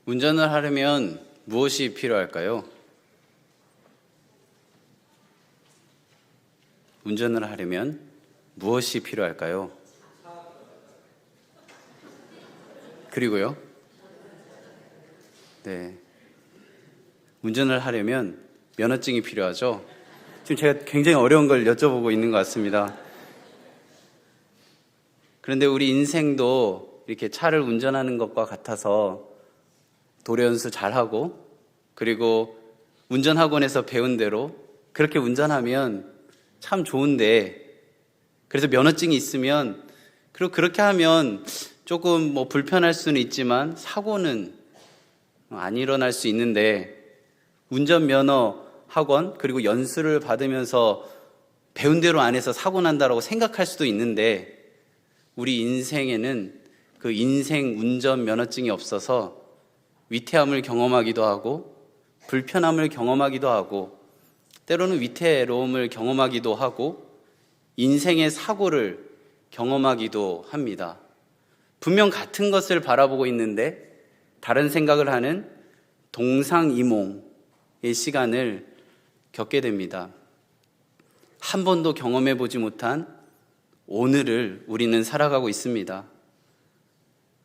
운전을 하려면 무엇이 필요할까요? 운전을 하려면 무엇이 필요할까요? 그리고요? 네. 운전을 하려면 면허증이 필요하죠? 지금 제가 굉장히 어려운 걸 여쭤보고 있는 것 같습니다. 그런데 우리 인생도 이렇게 차를 운전하는 것과 같아서 도로 연수 잘하고, 그리고 운전학원에서 배운 대로 그렇게 운전하면 참 좋은데, 그래서 면허증이 있으면, 그리고 그렇게 하면 조금 불편할 수는 있지만 사고는 안 일어날 수 있는데, 운전면허 학원 그리고 연수를 받으면서 배운 대로 안 해서 사고 난다라고 생각할 수도 있는데, 우리 인생에는 그 인생 운전면허증이 없어서 위태함을 경험하기도 하고 불편함을 경험하기도 하고 때로는 위태로움을 경험하기도 하고 인생의 사고를 경험하기도 합니다. 분명 같은 것을 바라보고 있는데 다른 생각을 하는 동상이몽의 시간을 겪게 됩니다. 한 번도 경험해 보지 못한 오늘을 우리는 살아가고 있습니다.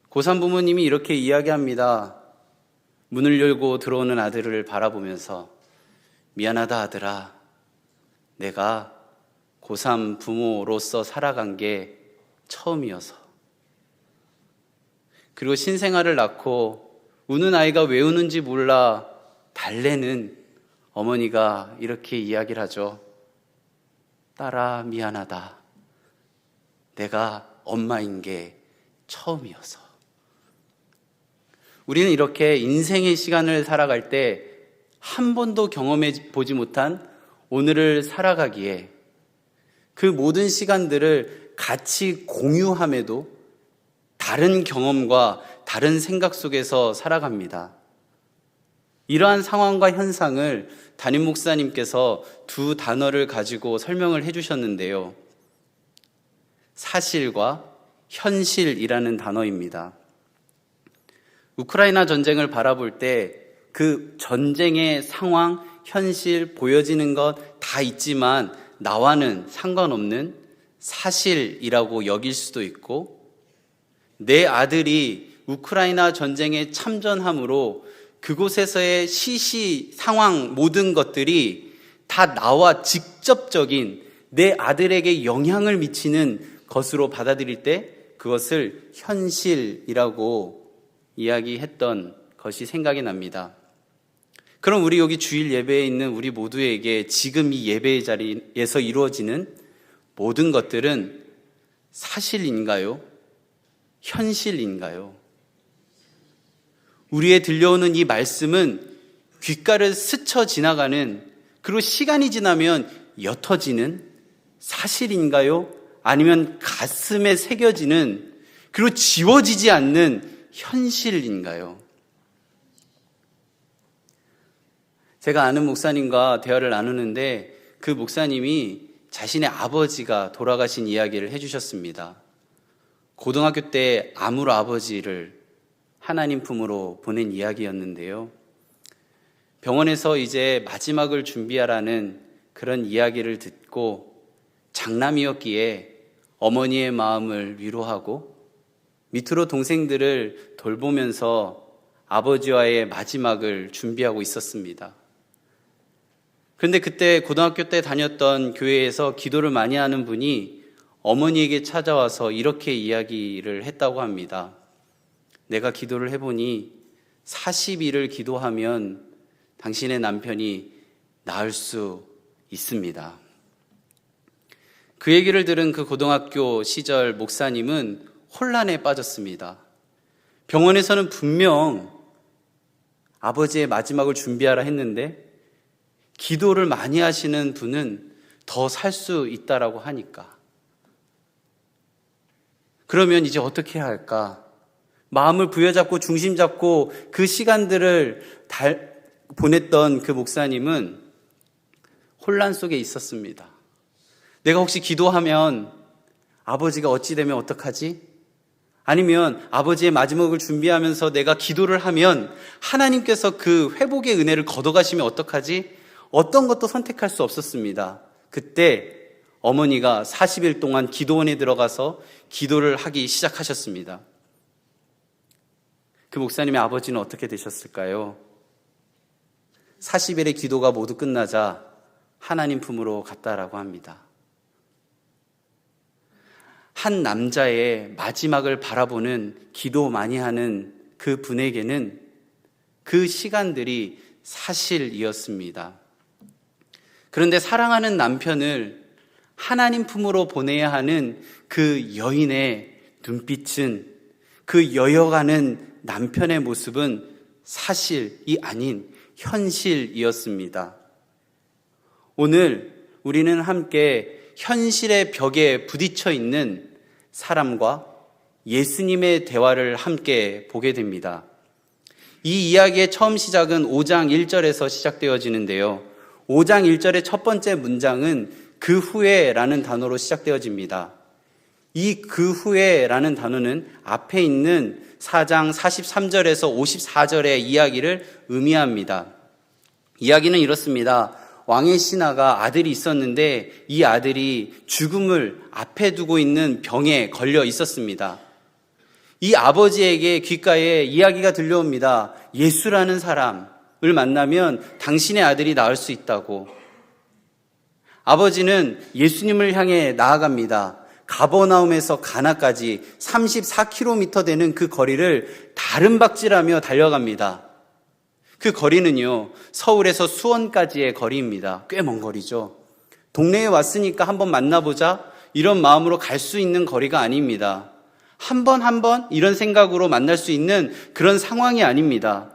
고3 부모님이 이렇게 이야기합니다. 문을 열고 들어오는 아들을 바라보면서, 미안하다 아들아, 내가 고3 부모로서 살아간 게 처음이어서. 그리고 신생아를 낳고 우는 아이가 왜 우는지 몰라 달래는 어머니가 이렇게 이야기를 하죠. 딸아, 미안하다. 내가 엄마인 게 처음이어서. 우리는 이렇게 인생의 시간을 살아갈 때 한 번도 경험해 보지 못한 오늘을 살아가기에 그 모든 시간들을 같이 공유함에도 다른 경험과 다른 생각 속에서 살아갑니다. 이러한 상황과 현상을 담임 목사님께서 두 단어를 가지고 설명을 해주셨는데요. 사실과 현실이라는 단어입니다. 우크라이나 전쟁을 바라볼 때 그 전쟁의 상황, 현실, 보여지는 것 다 있지만 나와는 상관없는 사실이라고 여길 수도 있고, 내 아들이 우크라이나 전쟁에 참전함으로 그곳에서의 시시 상황 모든 것들이 다 나와 직접적인 내 아들에게 영향을 미치는 것으로 받아들일 때 그것을 현실이라고 이야기했던 것이 생각이 납니다. 그럼 우리 여기 주일 예배에 있는 우리 모두에게 지금 이 예배의 자리에서 이루어지는 모든 것들은 사실인가요? 현실인가요? 우리의 들려오는 이 말씀은 귓가를 스쳐 지나가는, 그리고 시간이 지나면 옅어지는 사실인가요? 아니면 가슴에 새겨지는, 그리고 지워지지 않는 현실인가요? 제가 아는 목사님과 대화를 나누는데 그 목사님이 자신의 아버지가 돌아가신 이야기를 해주셨습니다. 고등학교 때 아물 아버지를 하나님 품으로 보낸 이야기였는데요. 병원에서 이제 마지막을 준비하라는 그런 이야기를 듣고 장남이었기에 어머니의 마음을 위로하고 밑으로 동생들을 돌보면서 아버지와의 마지막을 준비하고 있었습니다. 그런데 그때 고등학교 때 다녔던 교회에서 기도를 많이 하는 분이 어머니에게 찾아와서 이렇게 이야기를 했다고 합니다. 내가 기도를 해보니 40일을 기도하면 당신의 남편이 나을 수 있습니다. 그 얘기를 들은 그 고등학교 시절 목사님은 혼란에 빠졌습니다. 병원에서는 분명 아버지의 마지막을 준비하라 했는데 기도를 많이 하시는 분은 더 살 수 있다라고 하니까, 그러면 이제 어떻게 해야 할까? 마음을 부여잡고 중심 잡고 그 시간들을 보냈던 그 목사님은 혼란 속에 있었습니다. 내가 혹시 기도하면 아버지가 어찌 되면 어떡하지? 아니면 아버지의 마지막을 준비하면서 내가 기도를 하면 하나님께서 그 회복의 은혜를 걷어가시면 어떡하지? 어떤 것도 선택할 수 없었습니다. 그때 어머니가 40일 동안 기도원에 들어가서 기도를 하기 시작하셨습니다. 그 목사님의 아버지는 어떻게 되셨을까요? 40일의 기도가 모두 끝나자 하나님 품으로 갔다라고 합니다. 한 남자의 마지막을 바라보는 기도 많이 하는 그 분에게는 그 시간들이 사실이었습니다. 그런데 사랑하는 남편을 하나님 품으로 보내야 하는 그 여인의 눈빛은, 그 여여가는 남편의 모습은 사실이 아닌 현실이었습니다. 오늘 우리는 함께 현실의 벽에 부딪혀 있는 사람과 예수님의 대화를 함께 보게 됩니다. 이 이야기의 처음 시작은 5장 1절에서 시작되어지는데요. 5장 1절의 첫 번째 문장은 그 후에라는 단어로 시작되어집니다. 이 그 후에라는 단어는 앞에 있는 4장 43절에서 54절의 이야기를 의미합니다. 이야기는 이렇습니다. 왕의 신하가 아들이 있었는데 이 아들이 죽음을 앞에 두고 있는 병에 걸려 있었습니다. 이 아버지에게 귓가에 이야기가 들려옵니다. 예수라는 사람을 만나면 당신의 아들이 나을 수 있다고. 아버지는 예수님을 향해 나아갑니다. 가버나움에서 가나까지 34km 되는 그 거리를 다름박질하며 달려갑니다. 그 거리는요, 서울에서 수원까지의 거리입니다. 꽤 먼 거리죠. 동네에 왔으니까 한번 만나보자, 이런 마음으로 갈 수 있는 거리가 아닙니다. 한 번 이런 생각으로 만날 수 있는 그런 상황이 아닙니다.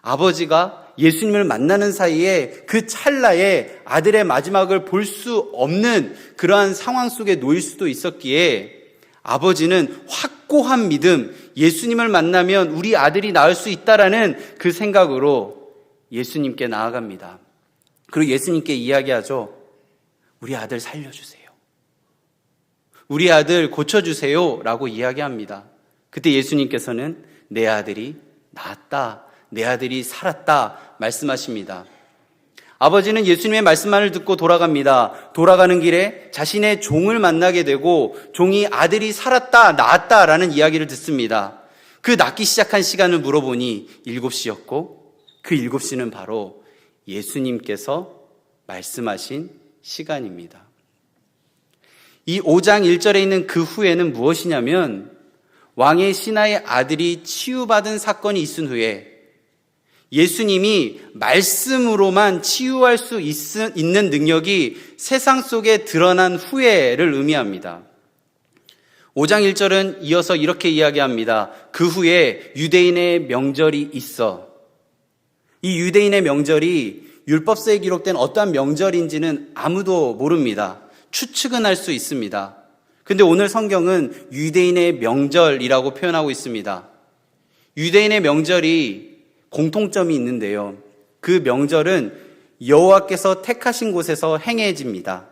아버지가 예수님을 만나는 사이에 그 찰나에 아들의 마지막을 볼 수 없는 그러한 상황 속에 놓일 수도 있었기에 아버지는 확고한 믿음, 예수님을 만나면 우리 아들이 나을 수 있다라는 그 생각으로 예수님께 나아갑니다. 그리고 예수님께 이야기하죠. 우리 아들 살려주세요. 우리 아들 고쳐주세요 라고 이야기합니다. 그때 예수님께서는 내 아들이 나았다, 내 아들이 살았다 말씀하십니다. 아버지는 예수님의 말씀만을 듣고 돌아갑니다. 돌아가는 길에 자신의 종을 만나게 되고 종이 아들이 살았다, 나았다라는 이야기를 듣습니다. 그 낫기 시작한 시간을 물어보니 7시였고 그 7시는 바로 예수님께서 말씀하신 시간입니다. 이 5장 1절에 있는 그 후에는 무엇이냐면 왕의 신하의 아들이 치유받은 사건이 있은 후에 예수님이 말씀으로만 치유할 수 있는 능력이 세상 속에 드러난 후에를 의미합니다. 5장 1절은 이어서 이렇게 이야기합니다. 그 후에 유대인의 명절이 있어. 이 유대인의 명절이 율법서에 기록된 어떠한 명절인지는 아무도 모릅니다. 추측은 할 수 있습니다. 근데 오늘 성경은 유대인의 명절이라고 표현하고 있습니다. 유대인의 명절이 공통점이 있는데요. 그 명절은 여호와께서 택하신 곳에서 행해집니다.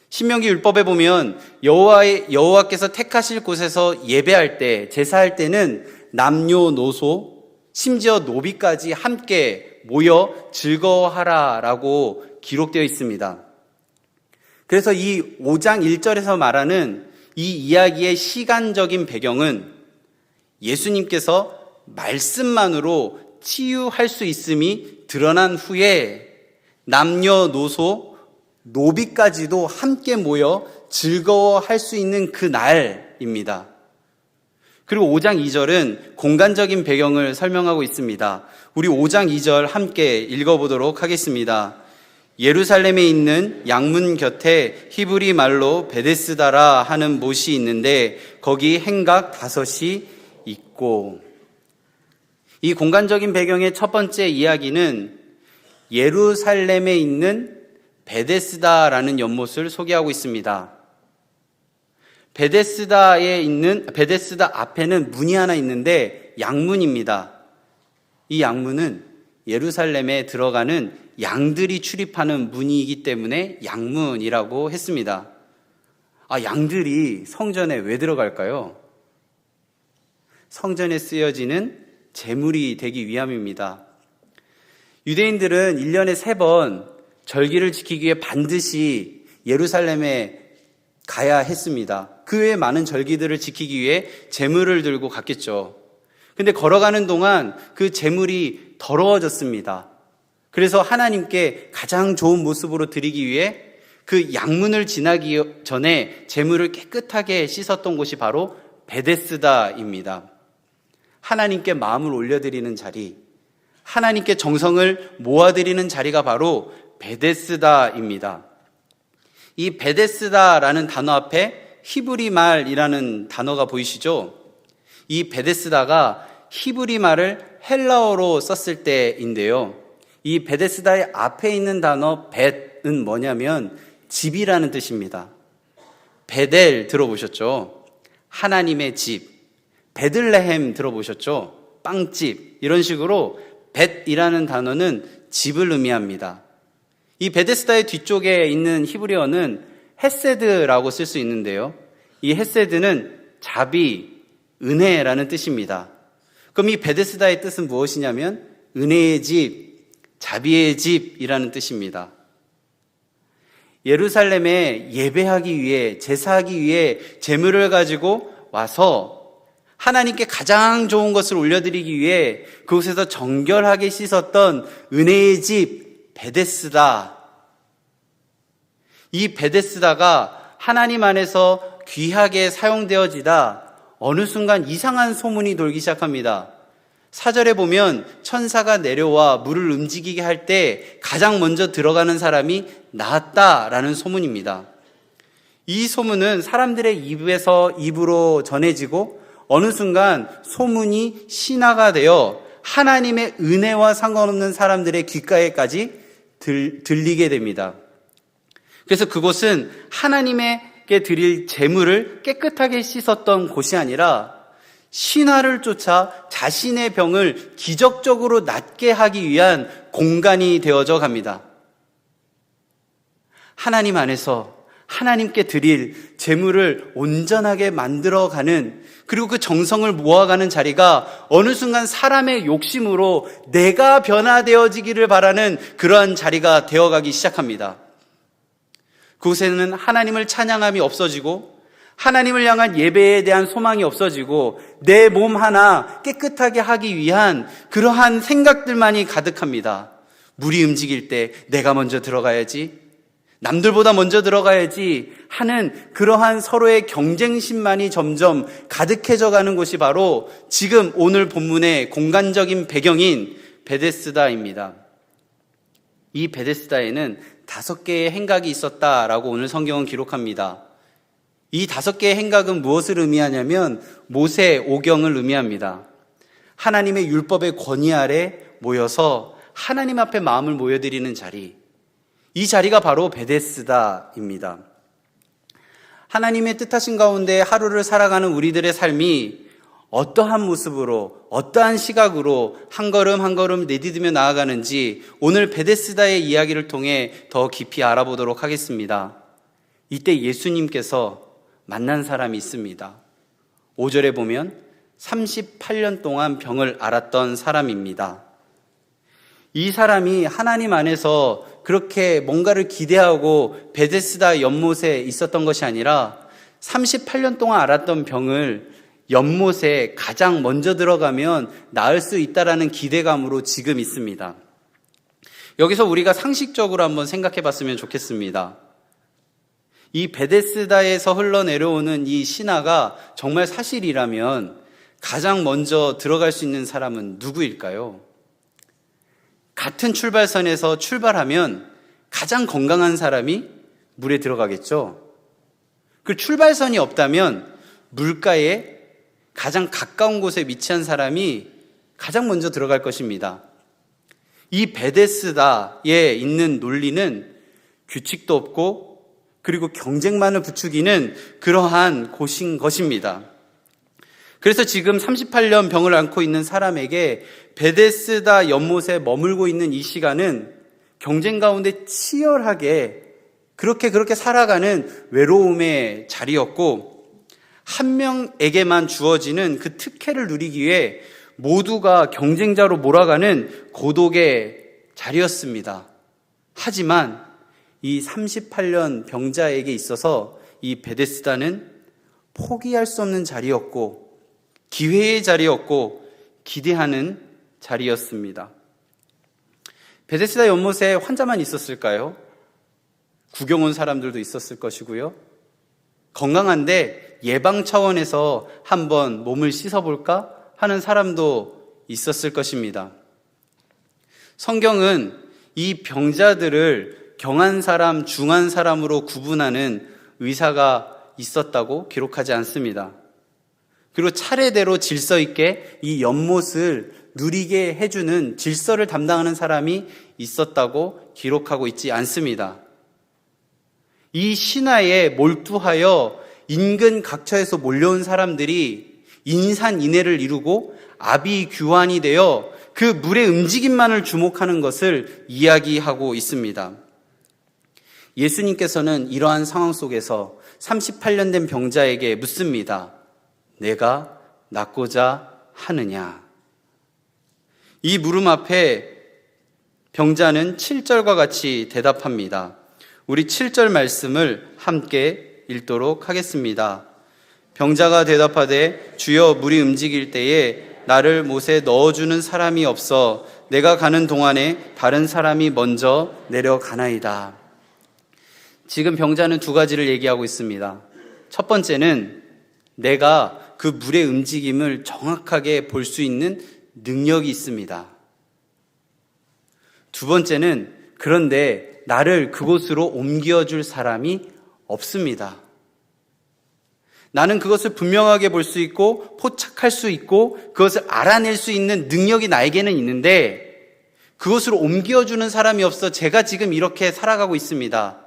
신명기 율법에 보면 여호와께서 택하실 곳에서 예배할 때, 제사할 때는 남녀노소, 심지어 노비까지 함께 모여 즐거워하라라고 기록되어 있습니다. 그래서 이 5장 1절에서 말하는 이 이야기의 시간적인 배경은 예수님께서 말씀만으로 치유할 수 있음이 드러난 후에 남녀노소, 노비까지도 함께 모여 즐거워할 수 있는 그 날입니다. 그리고 5장 2절은 공간적인 배경을 설명하고 있습니다. 우리 5장 2절 함께 읽어보도록 하겠습니다. 예루살렘에 있는 양문 곁에 히브리 말로 베데스다라 하는 못이 있는데 거기 행각 5이 있고. 이 공간적인 배경의 첫 번째 이야기는 예루살렘에 있는 베데스다라는 연못을 소개하고 있습니다. 베데스다 앞에는 문이 하나 있는데 양문입니다. 이 양문은 예루살렘에 들어가는 양들이 출입하는 문이기 때문에 양문이라고 했습니다. 양들이 성전에 왜 들어갈까요? 성전에 쓰여지는 제물이 되기 위함입니다. 유대인들은 1년에 3번 절기를 지키기 위해 반드시 예루살렘에 가야 했습니다. 그 외에 많은 절기들을 지키기 위해 제물을 들고 갔겠죠. 근데 걸어가는 동안 그 제물이 더러워졌습니다. 그래서 하나님께 가장 좋은 모습으로 드리기 위해 그 양문을 지나기 전에 제물을 깨끗하게 씻었던 곳이 바로 베데스다입니다. 하나님께 마음을 올려드리는 자리, 하나님께 정성을 모아드리는 자리가 바로 베데스다입니다. 이 베데스다라는 단어 앞에 히브리 말이라는 단어가 보이시죠? 이 베데스다가 히브리 말을 헬라어로 썼을 때인데요. 이 베데스다의 앞에 있는 단어 벳은 뭐냐면 집이라는 뜻입니다. 베델 들어보셨죠? 하나님의 집. 베들레헴 들어보셨죠? 빵집. 이런 식으로 벳이라는 단어는 집을 의미합니다. 이 베데스다의 뒤쪽에 있는 히브리어는 헤세드라고 쓸 수 있는데요. 이 헤세드는 자비, 은혜라는 뜻입니다. 그럼 이 베데스다의 뜻은 무엇이냐면 은혜의 집, 자비의 집이라는 뜻입니다. 예루살렘에 예배하기 위해, 제사하기 위해 제물을 가지고 와서 하나님께 가장 좋은 것을 올려드리기 위해 그곳에서 정결하게 씻었던 은혜의 집 베데스다. 이 베데스다가 하나님 안에서 귀하게 사용되어지다 어느 순간 이상한 소문이 돌기 시작합니다. 4절에 보면 천사가 내려와 물을 움직이게 할 때 가장 먼저 들어가는 사람이 나았다라는 소문입니다. 이 소문은 사람들의 입에서 입으로 전해지고 어느 순간 소문이 신화가 되어 하나님의 은혜와 상관없는 사람들의 귓가에까지 들리게 됩니다. 그래서 그곳은 하나님에게 드릴 제물을 깨끗하게 씻었던 곳이 아니라 신화를 쫓아 자신의 병을 기적적으로 낫게 하기 위한 공간이 되어져 갑니다. 하나님 안에서 하나님께 드릴 제물을 온전하게 만들어가는, 그리고 그 정성을 모아가는 자리가 어느 순간 사람의 욕심으로 내가 변화되어지기를 바라는 그러한 자리가 되어가기 시작합니다. 그곳에는 하나님을 찬양함이 없어지고 하나님을 향한 예배에 대한 소망이 없어지고 내 몸 하나 깨끗하게 하기 위한 그러한 생각들만이 가득합니다. 물이 움직일 때 내가 먼저 들어가야지, 남들보다 먼저 들어가야지 하는 그러한 서로의 경쟁심만이 점점 가득해져 가는 곳이 바로 지금 오늘 본문의 공간적인 배경인 베데스다입니다. 이 베데스다에는 5개의 행각이 있었다라고 오늘 성경은 기록합니다. 이 5개의 행각은 무엇을 의미하냐면 모세 오경을 의미합니다. 하나님의 율법의 권위 아래 모여서 하나님 앞에 마음을 모여드리는 자리, 이 자리가 바로 베데스다입니다. 하나님의 뜻하신 가운데 하루를 살아가는 우리들의 삶이 어떠한 모습으로, 어떠한 시각으로 한 걸음 한 걸음 내디디며 나아가는지 오늘 베데스다의 이야기를 통해 더 깊이 알아보도록 하겠습니다. 이때 예수님께서 만난 사람이 있습니다. 5절에 보면 38년 동안 병을 앓았던 사람입니다. 이 사람이 하나님 안에서 그렇게 뭔가를 기대하고 베데스다 연못에 있었던 것이 아니라 38년 동안 앓았던 병을 연못에 가장 먼저 들어가면 나을 수 있다라는 기대감으로 지금 있습니다. 여기서 우리가 상식적으로 한번 생각해 봤으면 좋겠습니다. 이 베데스다에서 흘러내려오는 이 신화가 정말 사실이라면 가장 먼저 들어갈 수 있는 사람은 누구일까요? 같은 출발선에서 출발하면 가장 건강한 사람이 물에 들어가겠죠. 그 출발선이 없다면 물가에 가장 가까운 곳에 위치한 사람이 가장 먼저 들어갈 것입니다. 이 베데스다에 있는 논리는 규칙도 없고 그리고 경쟁만을 부추기는 그러한 곳인 것입니다. 그래서 지금 38년 병을 앓고 있는 사람에게 베데스다 연못에 머물고 있는 이 시간은 경쟁 가운데 치열하게 그렇게 살아가는 외로움의 자리였고, 한 명에게만 주어지는 그 특혜를 누리기 위해 모두가 경쟁자로 몰아가는 고독의 자리였습니다. 하지만 이 38년 병자에게 있어서 이 베데스다는 포기할 수 없는 자리였고 기회의 자리였고 기대하는 자리였습니다. 베데스다 연못에 환자만 있었을까요? 구경 온 사람들도 있었을 것이고요. 건강한데 예방 차원에서 한번 몸을 씻어볼까 하는 사람도 있었을 것입니다. 성경은 이 병자들을 경한 사람, 중한 사람으로 구분하는 의사가 있었다고 기록하지 않습니다. 그리고 차례대로 질서 있게 이 연못을 누리게 해주는 질서를 담당하는 사람이 있었다고 기록하고 있지 않습니다. 이 신하에 몰두하여 인근 각처에서 몰려온 사람들이 인산인해를 이루고 아비규환이 되어 그 물의 움직임만을 주목하는 것을 이야기하고 있습니다. 예수님께서는 이러한 상황 속에서 38년 된 병자에게 묻습니다. 내가 낫고자 하느냐? 이 물음 앞에 병자는 7절과 같이 대답합니다. 우리 7절 말씀을 함께 읽도록 하겠습니다. 병자가 대답하되 주여 물이 움직일 때에 나를 못에 넣어주는 사람이 없어 내가 가는 동안에 다른 사람이 먼저 내려가나이다. 지금 병자는 두 가지를 얘기하고 있습니다. 첫 번째는 내가 그 물의 움직임을 정확하게 볼 수 있는 능력이 있습니다. 두 번째는 그런데 나를 그곳으로 옮겨줄 사람이 없습니다. 나는 그것을 분명하게 볼 수 있고 포착할 수 있고 그것을 알아낼 수 있는 능력이 나에게는 있는데 그것으로 옮겨주는 사람이 없어 제가 지금 이렇게 살아가고 있습니다.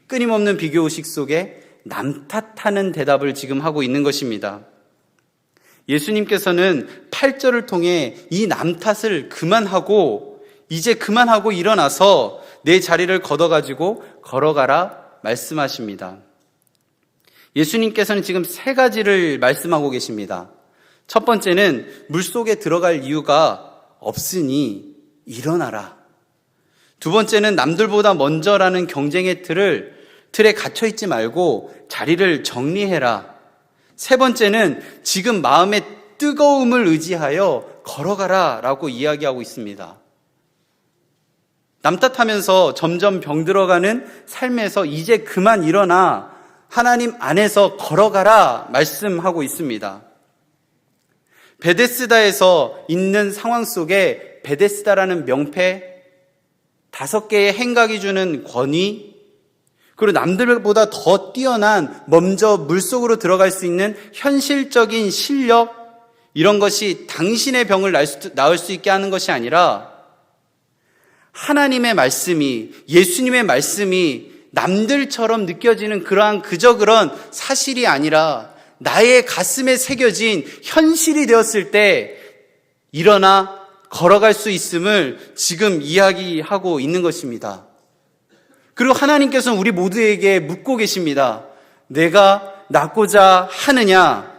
끊임없는 비교의식 속에 남 탓하는 대답을 지금 하고 있는 것입니다. 예수님께서는 8절을 통해 이 남 탓을 그만하고 이제 그만하고 일어나서 내 자리를 걷어가지고 걸어가라 말씀하십니다. 예수님께서는 지금 세 가지를 말씀하고 계십니다. 첫 번째는 물속에 들어갈 이유가 없으니 일어나라. 두 번째는 남들보다 먼저라는 경쟁의 틀에 갇혀있지 말고 자리를 정리해라. 세 번째는 지금 마음의 뜨거움을 의지하여 걸어가라 라고 이야기하고 있습니다. 남 탓하면서 점점 병들어가는 삶에서 이제 그만 일어나 하나님 안에서 걸어가라 말씀하고 있습니다. 베데스다에서 있는 상황 속에 베데스다라는 명패, 5개의 행각이 주는 권위, 그리고 남들보다 더 뛰어난 먼저 물속으로 들어갈 수 있는 현실적인 실력, 이런 것이 당신의 병을 나을 수 있게 하는 것이 아니라 하나님의 말씀이, 예수님의 말씀이 남들처럼 느껴지는 그러한 그런 사실이 아니라 나의 가슴에 새겨진 현실이 되었을 때 일어나 걸어갈 수 있음을 지금 이야기하고 있는 것입니다. 그리고 하나님께서는 우리 모두에게 묻고 계십니다. 내가 낫고자 하느냐?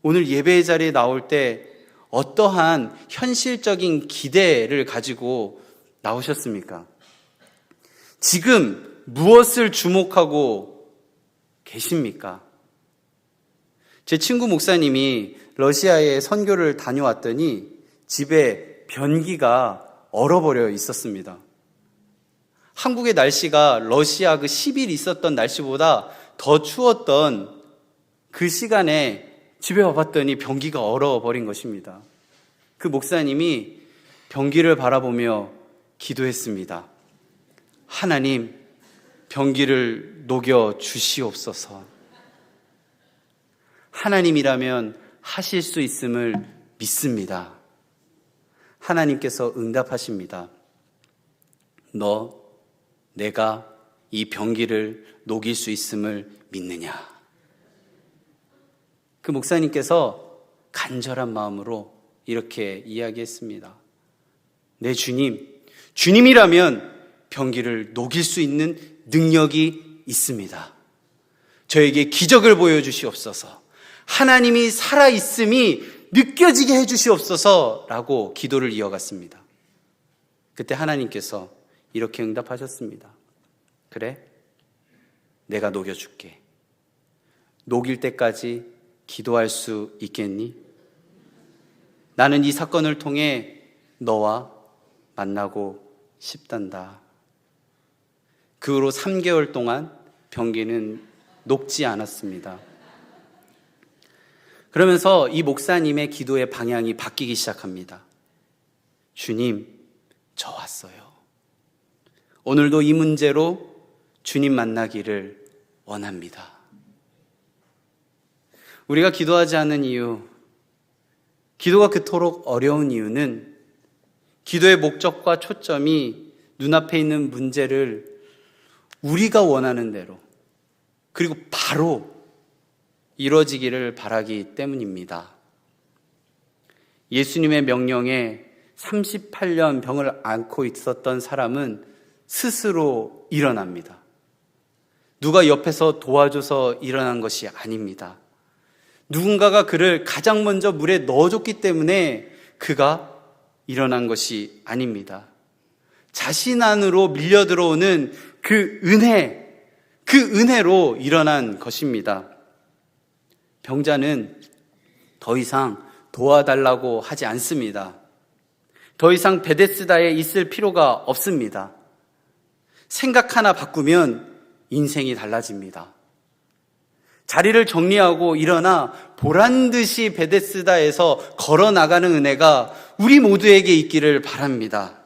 오늘 예배의 자리에 나올 때 어떠한 현실적인 기대를 가지고 나오셨습니까? 지금 무엇을 주목하고 계십니까? 제 친구 목사님이 러시아에 선교를 다녀왔더니 집에 변기가 얼어버려 있었습니다. 한국의 날씨가 러시아 그 10일 있었던 날씨보다 더 추웠던 그 시간에 집에 와봤더니 변기가 얼어버린 것입니다. 그 목사님이 변기를 바라보며 기도했습니다. 하나님, 변기를 녹여 주시옵소서. 하나님이라면 하실 수 있음을 믿습니다. 하나님께서 응답하십니다. 내가 이 변기를 녹일 수 있음을 믿느냐? 그 목사님께서 간절한 마음으로 이렇게 이야기했습니다. 내 주님이라면 변기를 녹일 수 있는 능력이 있습니다. 저에게 기적을 보여주시옵소서. 하나님이 살아있음이 느껴지게 해주시옵소서 라고 기도를 이어갔습니다. 그때 하나님께서 이렇게 응답하셨습니다. 그래? 내가 녹여줄게. 녹일 때까지 기도할 수 있겠니? 나는 이 사건을 통해 너와 만나고 싶단다. 그 후로 3개월 동안 변기는 녹지 않았습니다. 그러면서 이 목사님의 기도의 방향이 바뀌기 시작합니다. 주님, 저 왔어요. 오늘도 이 문제로 주님 만나기를 원합니다. 우리가 기도하지 않는 이유, 기도가 그토록 어려운 이유는 기도의 목적과 초점이 눈앞에 있는 문제를 우리가 원하는 대로 그리고 바로 이루어지기를 바라기 때문입니다. 예수님의 명령에 38년 병을 앓고 있었던 사람은 스스로 일어납니다. 누가 옆에서 도와줘서 일어난 것이 아닙니다. 누군가가 그를 가장 먼저 물에 넣어줬기 때문에 그가 일어난 것이 아닙니다. 자신 안으로 밀려 들어오는 그 은혜로 일어난 것입니다. 병자는 더 이상 도와달라고 하지 않습니다. 더 이상 베데스다에 있을 필요가 없습니다. 생각 하나 바꾸면 인생이 달라집니다. 자리를 정리하고 일어나 보란듯이 베데스다에서 걸어 나가는 은혜가 우리 모두에게 있기를 바랍니다.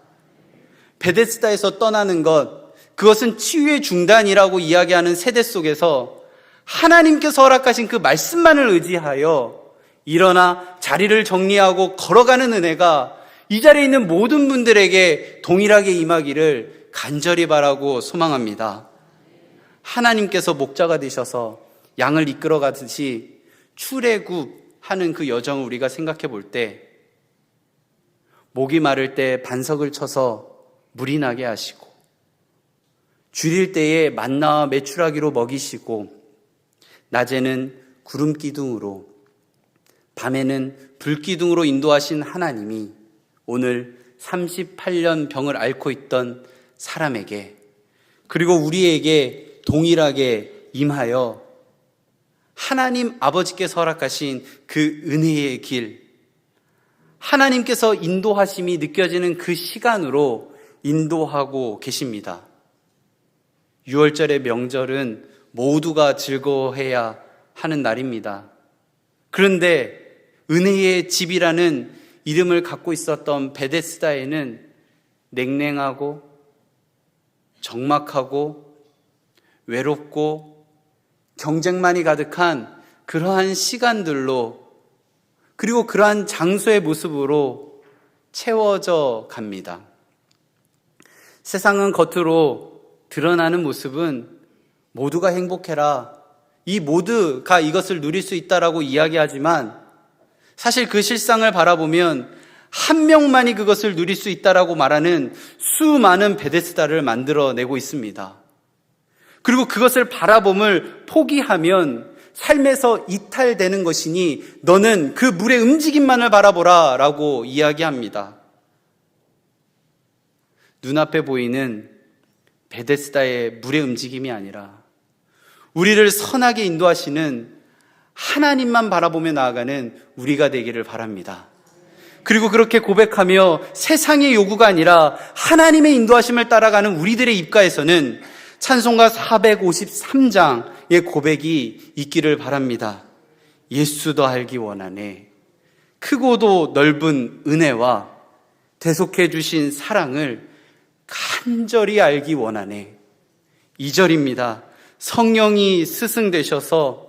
베데스다에서 떠나는 것, 그것은 치유의 중단이라고 이야기하는 세대 속에서 하나님께서 허락하신 그 말씀만을 의지하여 일어나 자리를 정리하고 걸어가는 은혜가 이 자리에 있는 모든 분들에게 동일하게 임하기를 간절히 바라고 소망합니다. 하나님께서 목자가 되셔서 양을 이끌어 가듯이 출애굽하는 그 여정을 우리가 생각해 볼 때 목이 마를 때 반석을 쳐서 물이 나게 하시고 줄일 때에 만나와 메추라기로 먹이시고 낮에는 구름 기둥으로 밤에는 불 기둥으로 인도하신 하나님이 오늘 38년 병을 앓고 있던 사람에게 그리고 우리에게 동일하게 임하여 하나님 아버지께서 허락하신 그 은혜의 길, 하나님께서 인도하심이 느껴지는 그 시간으로 인도하고 계십니다. 6월절의 명절은 모두가 즐거워해야 하는 날입니다. 그런데 은혜의 집이라는 이름을 갖고 있었던 베데스다에는 냉랭하고 적막하고 외롭고 경쟁만이 가득한 그러한 시간들로 그리고 그러한 장소의 모습으로 채워져 갑니다. 세상은 겉으로 드러나는 모습은 모두가 행복해라, 이 모두가 이것을 누릴 수 있다라고 이야기하지만 사실 그 실상을 바라보면 한 명만이 그것을 누릴 수 있다라고 말하는 수많은 베데스다를 만들어내고 있습니다. 그리고 그것을 바라봄을 포기하면 삶에서 이탈되는 것이니 너는 그 물의 움직임만을 바라보라 라고 이야기합니다. 눈앞에 보이는 베데스다의 물의 움직임이 아니라 우리를 선하게 인도하시는 하나님만 바라보며 나아가는 우리가 되기를 바랍니다. 그리고 그렇게 고백하며 세상의 요구가 아니라 하나님의 인도하심을 따라가는 우리들의 입가에서는 찬송가 453장의 고백이 있기를 바랍니다. 예수도 알기 원하네. 크고도 넓은 은혜와 대속해 주신 사랑을 간절히 알기 원하네. 2절입니다. 성령이 스승되셔서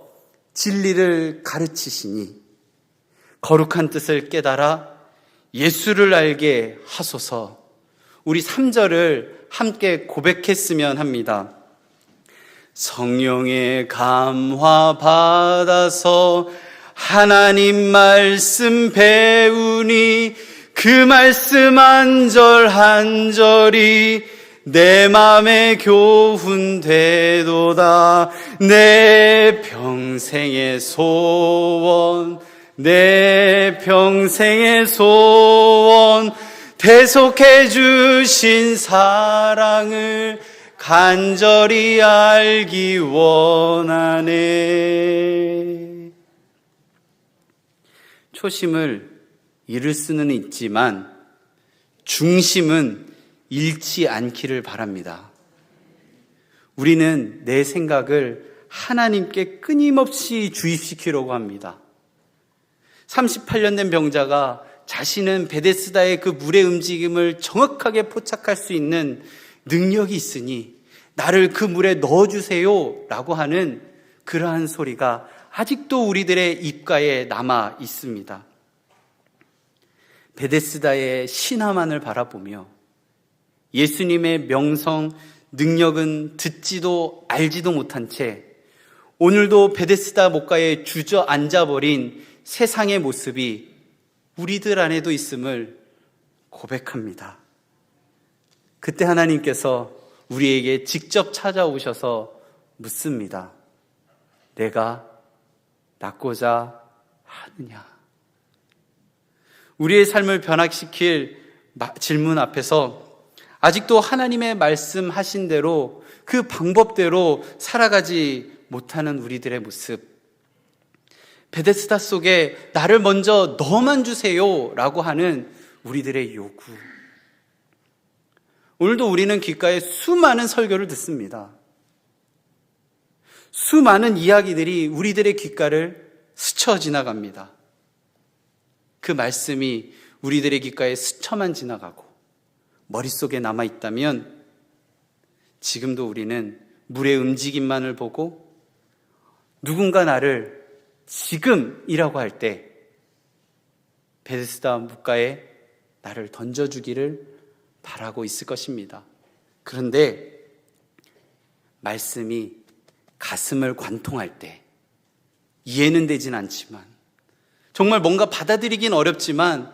진리를 가르치시니 거룩한 뜻을 깨달아 예수를 알게 하소서. 우리 3절을 함께 고백했으면 합니다. 성령의 감화 받아서 하나님 말씀 배우니 그 말씀 한 절 한 절이 내 맘에 교훈되도다. 내 평생의 소원, 내 평생의 소원, 대속해 주신 사랑을 간절히 알기 원하네. 초심을 잃을 수는 있지만 중심은 잃지 않기를 바랍니다. 우리는 내 생각을 하나님께 끊임없이 주입시키려고 합니다. 38년 된 병자가 자신은 베데스다의 그 물의 움직임을 정확하게 포착할 수 있는 능력이 있으니 나를 그 물에 넣어주세요 라고 하는 그러한 소리가 아직도 우리들의 입가에 남아 있습니다. 베데스다의 신화만을 바라보며 예수님의 명성, 능력은 듣지도 알지도 못한 채 오늘도 베데스다 목가에 주저앉아버린 세상의 모습이 우리들 안에도 있음을 고백합니다. 그때 하나님께서 우리에게 직접 찾아오셔서 묻습니다. 내가 낫고자 하느냐? 우리의 삶을 변화시킬 질문 앞에서 아직도 하나님의 말씀하신 대로 그 방법대로 살아가지 못하는 우리들의 모습, 베데스다 속에 나를 먼저 넣어만 주세요 라고 하는 우리들의 요구. 오늘도 우리는 귓가에 수많은 설교를 듣습니다. 수많은 이야기들이 우리들의 귓가를 스쳐 지나갑니다. 그 말씀이 우리들의 귓가에 스쳐만 지나가고 머릿속에 남아있다면 지금도 우리는 물의 움직임만을 보고 누군가 나를 지금이라고 할 때 베데스다 물가에 나를 던져주기를 바라고 있을 것입니다. 그런데 말씀이 가슴을 관통할 때 이해는 되진 않지만 정말 뭔가 받아들이긴 어렵지만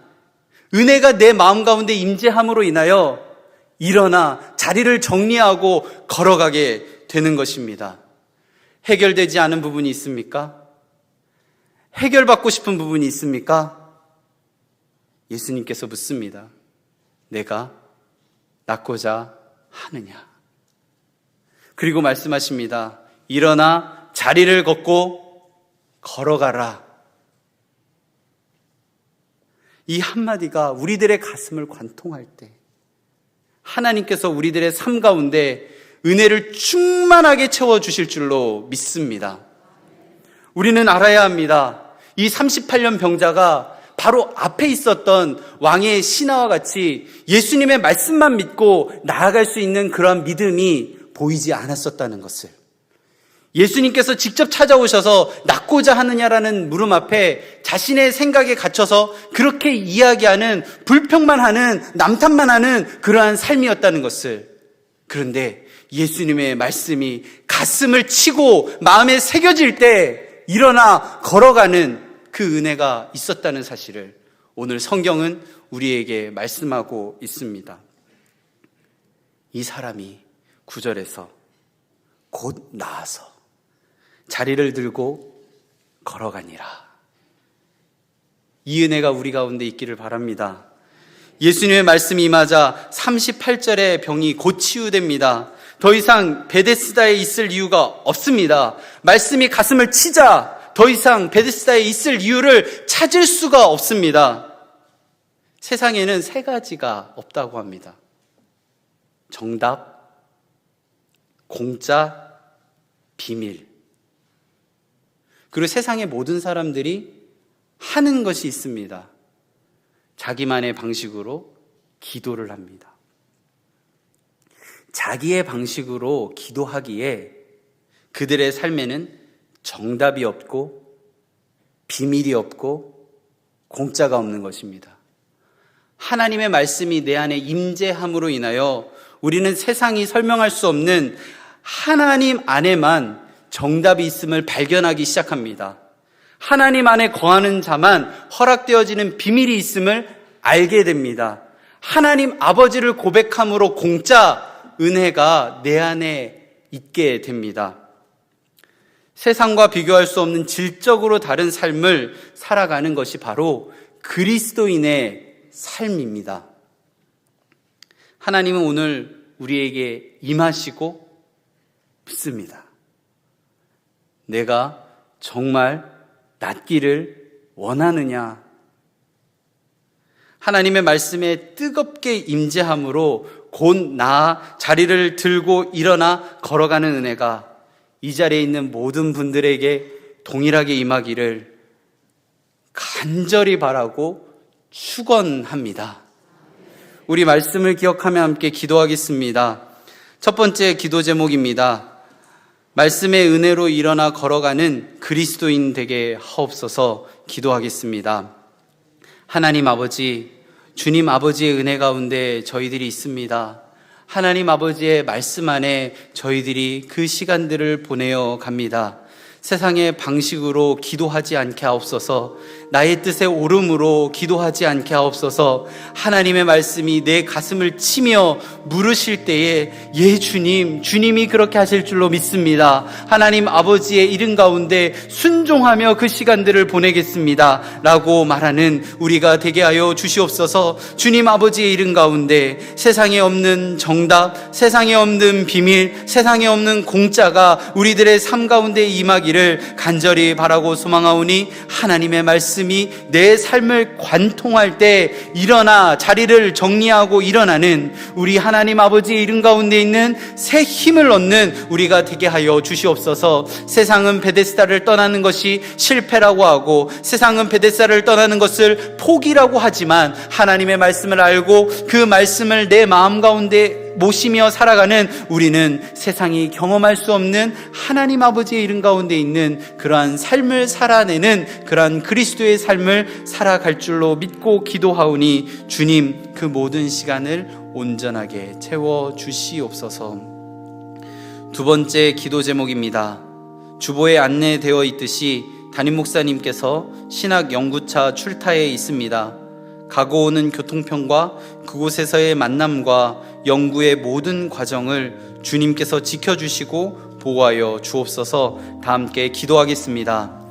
은혜가 내 마음 가운데 임재함으로 인하여 일어나 자리를 정리하고 걸어가게 되는 것입니다. 해결되지 않은 부분이 있습니까? 해결받고 싶은 부분이 있습니까? 예수님께서 묻습니다. 내가 낫고자 하느냐? 그리고 말씀하십니다. 일어나 자리를 걷고 걸어가라. 이 한마디가 우리들의 가슴을 관통할 때 하나님께서 우리들의 삶 가운데 은혜를 충만하게 채워주실 줄로 믿습니다. 우리는 알아야 합니다. 이 38년 병자가 바로 앞에 있었던 왕의 신하와 같이 예수님의 말씀만 믿고 나아갈 수 있는 그런 믿음이 보이지 않았었다는 것을, 예수님께서 직접 찾아오셔서 낫고자 하느냐라는 물음 앞에 자신의 생각에 갇혀서 그렇게 이야기하는, 불평만 하는, 남탓만 하는 그러한 삶이었다는 것을, 그런데 예수님의 말씀이 가슴을 치고 마음에 새겨질 때 일어나 걸어가는 그 은혜가 있었다는 사실을 오늘 성경은 우리에게 말씀하고 있습니다. 이 사람이 9절에서 곧 나아서 자리를 들고 걸어가니라. 이 은혜가 우리 가운데 있기를 바랍니다. 예수님의 말씀이 임하자 38절에 병이 곧 치유됩니다. 더 이상 베데스다에 있을 이유가 없습니다. 말씀이 가슴을 치자 더 이상 베데스다에 있을 이유를 찾을 수가 없습니다. 세상에는 세 가지가 없다고 합니다. 정답, 공짜, 비밀. 그리고 세상의 모든 사람들이 하는 것이 있습니다. 자기만의 방식으로 기도를 합니다. 자기의 방식으로 기도하기에 그들의 삶에는 정답이 없고 비밀이 없고 공짜가 없는 것입니다. 하나님의 말씀이 내 안에 임재함으로 인하여 우리는 세상이 설명할 수 없는 하나님 안에만 정답이 있음을 발견하기 시작합니다. 하나님 안에 거하는 자만 허락되어지는 비밀이 있음을 알게 됩니다. 하나님 아버지를 고백함으로 공짜 은혜가 내 안에 있게 됩니다. 세상과 비교할 수 없는 질적으로 다른 삶을 살아가는 것이 바로 그리스도인의 삶입니다. 하나님은 오늘 우리에게 임하시고 묻습니다. 내가 정말 낫기를 원하느냐? 하나님의 말씀에 뜨겁게 임재함으로 곧 나아 자리를 들고 일어나 걸어가는 은혜가 이 자리에 있는 모든 분들에게 동일하게 임하기를 간절히 바라고 축원합니다. 우리 말씀을 기억하며 함께 기도하겠습니다. 첫 번째 기도 제목입니다. 말씀의 은혜로 일어나 걸어가는 그리스도인 되게 하옵소서. 기도하겠습니다. 하나님 아버지, 주님 아버지의 은혜 가운데 저희들이 있습니다. 하나님 아버지의 말씀 안에 저희들이 그 시간들을 보내어 갑니다. 세상의 방식으로 기도하지 않게 하옵소서. 나의 뜻에 오름으로 기도하지 않게 하옵소서. 하나님의 말씀이 내 가슴을 치며 물으실 때에 예 주님, 주님이 그렇게 하실 줄로 믿습니다. 하나님 아버지의 이름 가운데 순종하며 그 시간들을 보내겠습니다 라고 말하는 우리가 되게 하여 주시옵소서. 주님 아버지의 이름 가운데 세상에 없는 정답, 세상에 없는 비밀, 세상에 없는 공짜가 우리들의 삶 가운데 임하기를 간절히 바라고 소망하오니 하나님의 말씀이 내 삶을 관통할 때 일어나 자리를 정리하고 일어나는 우리 하나님 아버지의 이름 가운데 있는 새 힘을 얻는 우리가 되게 하여 주시옵소서. 세상은 베데스다를 떠나는 것이 실패라고 하고 세상은 베데스다를 떠나는 것을 포기라고 하지만 하나님의 말씀을 알고 그 말씀을 내 마음 가운데 모시며 살아가는 우리는 세상이 경험할 수 없는 하나님 아버지의 이름 가운데 있는 그러한 삶을 살아내는 그러한 그리스도의 삶을 살아갈 줄로 믿고 기도하오니 주님 그 모든 시간을 온전하게 채워 주시옵소서. 두 번째 기도 제목입니다. 주보에 안내되어 있듯이 담임 목사님께서 신학 연구차 출타에 있습니다. 가고 오는 교통편과 그곳에서의 만남과 연구의 모든 과정을 주님께서 지켜주시고 보호하여 주옵소서. 다 함께 기도하겠습니다.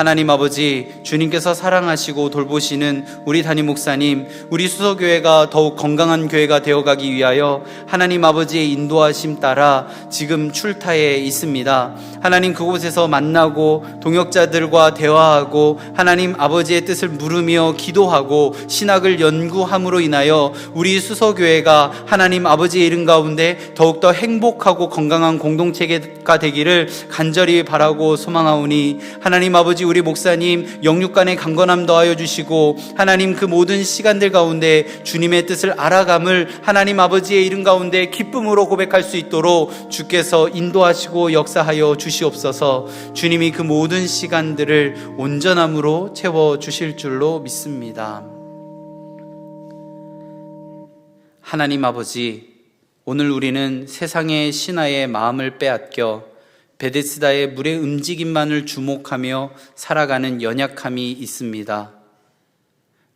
하나님 아버지, 주님께서 사랑하시고 돌보시는 우리 담임 목사님, 우리 수서교회가 더욱 건강한 교회가 되어가기 위하여 하나님 아버지의 인도하심 따라 지금 출타에 있습니다. 하나님 그곳에서 만나고 동역자들과 대화하고 하나님 아버지의 뜻을 물으며 기도하고 신학을 연구함으로 인하여 우리 수서교회가 하나님 아버지의 이름 가운데 더욱더 행복하고 건강한 공동체가 되기를 간절히 바라고 소망하오니 하나님 아버지 우리 목사님 영육간의 강건함 더하여 주시고 하나님 그 모든 시간들 가운데 주님의 뜻을 알아감을 하나님 아버지의 이름 가운데 기쁨으로 고백할 수 있도록 주께서 인도하시고 역사하여 주시옵소서. 주님이 그 모든 시간들을 온전함으로 채워주실 줄로 믿습니다. 하나님 아버지, 오늘 우리는 세상의 신화의 마음을 빼앗겨 베데스다의 물의 움직임만을 주목하며 살아가는 연약함이 있습니다.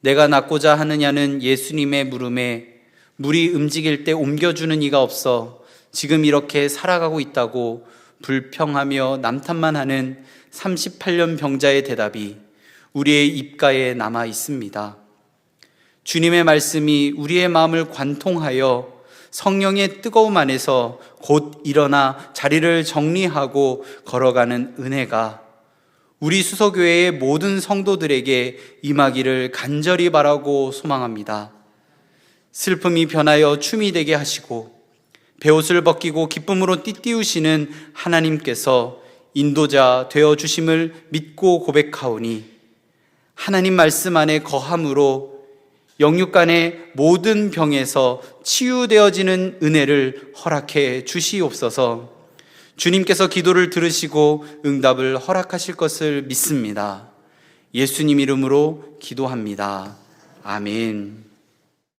내가 낫고자 하느냐는 예수님의 물음에 물이 움직일 때 옮겨주는 이가 없어 지금 이렇게 살아가고 있다고 불평하며 남탓만 하는 38년 병자의 대답이 우리의 입가에 남아 있습니다. 주님의 말씀이 우리의 마음을 관통하여 성령의 뜨거움 안에서 곧 일어나 자리를 정리하고 걸어가는 은혜가 우리 수서교회의 모든 성도들에게 임하기를 간절히 바라고 소망합니다. 슬픔이 변하여 춤이 되게 하시고 베옷을 벗기고 기쁨으로 띠띠우시는 하나님께서 인도자 되어주심을 믿고 고백하오니 하나님 말씀 안에 거함으로 영육간의 모든 병에서 치유되어지는 은혜를 허락해 주시옵소서. 주님께서 기도를 들으시고 응답을 허락하실 것을 믿습니다. 예수님 이름으로 기도합니다. 아멘.